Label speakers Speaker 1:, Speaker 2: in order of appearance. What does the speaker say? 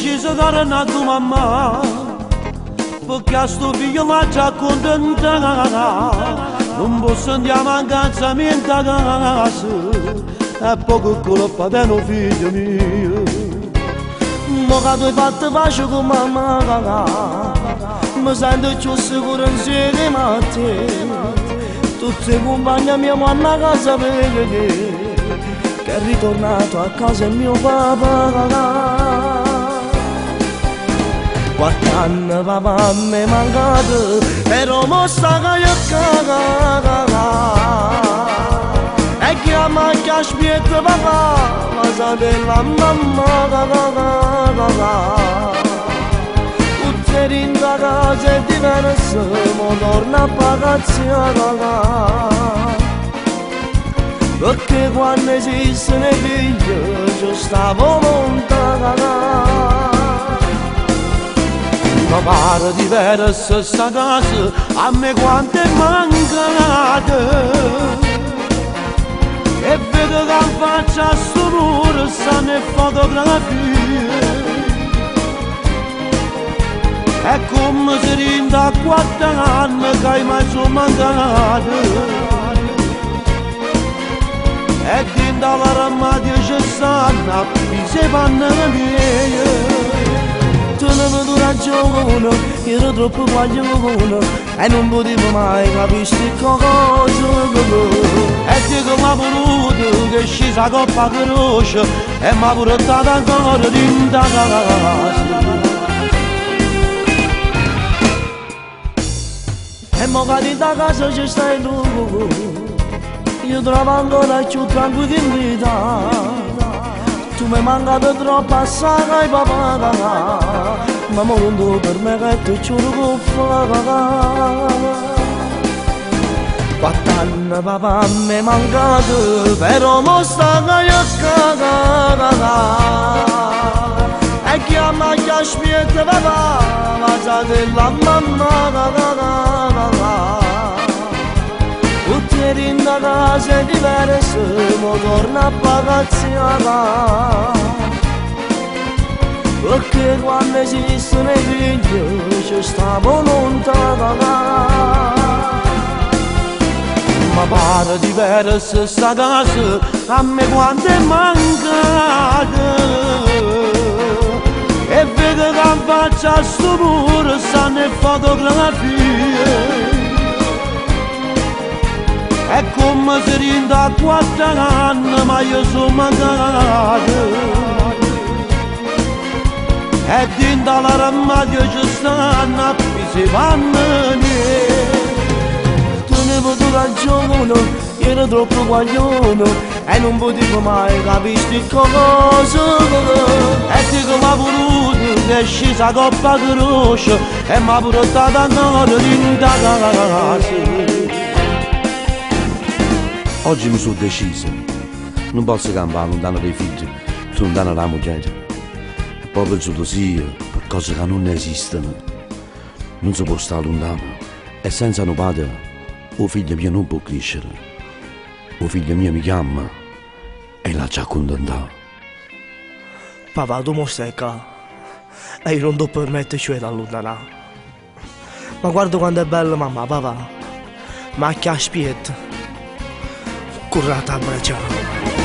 Speaker 1: deciso che era nato mamma, perché a sto figlio l'ha già accontentata. Non posso andare a mancanza mia in casa, è poco colpa del figlio mio. Ma che tu hai fatto pace con mamma, mi sento più sicuro insieme a te. Tutti i compagni mi vanno a casa perché che è ritornato a casa il mio papà. 4 anni papà mi è mancato, però mo sta che io e chiama che aspetta papà, ma sa della mamma tutte in casa è diverso, mo torna a pagaziare. Perché quando esistono i figli ci stavo lontano. Ma pare diversa sta casa, a me quanto è mancata. E vedo che in faccia a sto muro stanno le fotografie. È come se rinda 4 anni che mai sono mancata. E din dağlarıma düşürsen bize bannamıyor. Tönümü duracağını, yeri troppo guaglione e non potevo mai capire cosa. E dico mi ha voluto che scesa coppa croce e mi ha portato ancora dentro casa. E mo che dentro casa ci stai tu, io trovo ancora più tranquillità. Tu mi hai mancato troppo assai papà, ma non per me che ti giuro che fa. 4 anni papà mi è mancato, però mo sta che io cagata. E chiama che aspetta papà, ma sa della mamma. Tutti in casa è diverso, mo torna a pagaziare. Perché quando esistono i figli ci stiamo lontano. Ma pare diversa sta casa, a me quanto è mancata. E vedo che in faccia a sto muro stanno le fotografie. È come se rinda 4 anni ma io sono mancato. E dentro l'armadio ci stanno appesi panni. Tu ne potevo ragione, io ero troppo guaglione e non potevo mai capire cosa. E dico mi ha voluto che è scesa coppa croce e mi ha portato ancora dentro casa.
Speaker 2: Oggi mi sono deciso, non posso campare lontano dai figli, lontano dalla moglie. È proprio gelosia per cose che non esistono. Non si può stare lontano. E senza un padre, il figlio mio non può crescere. Il figlio mio mi chiama e l'ha già accontentato.
Speaker 3: Papà, tu mi stai qua e io non ti permetto di allontanare. Ma guarda quanto è bella mamma, papà. Ma che aspetta? Currata a bracciare.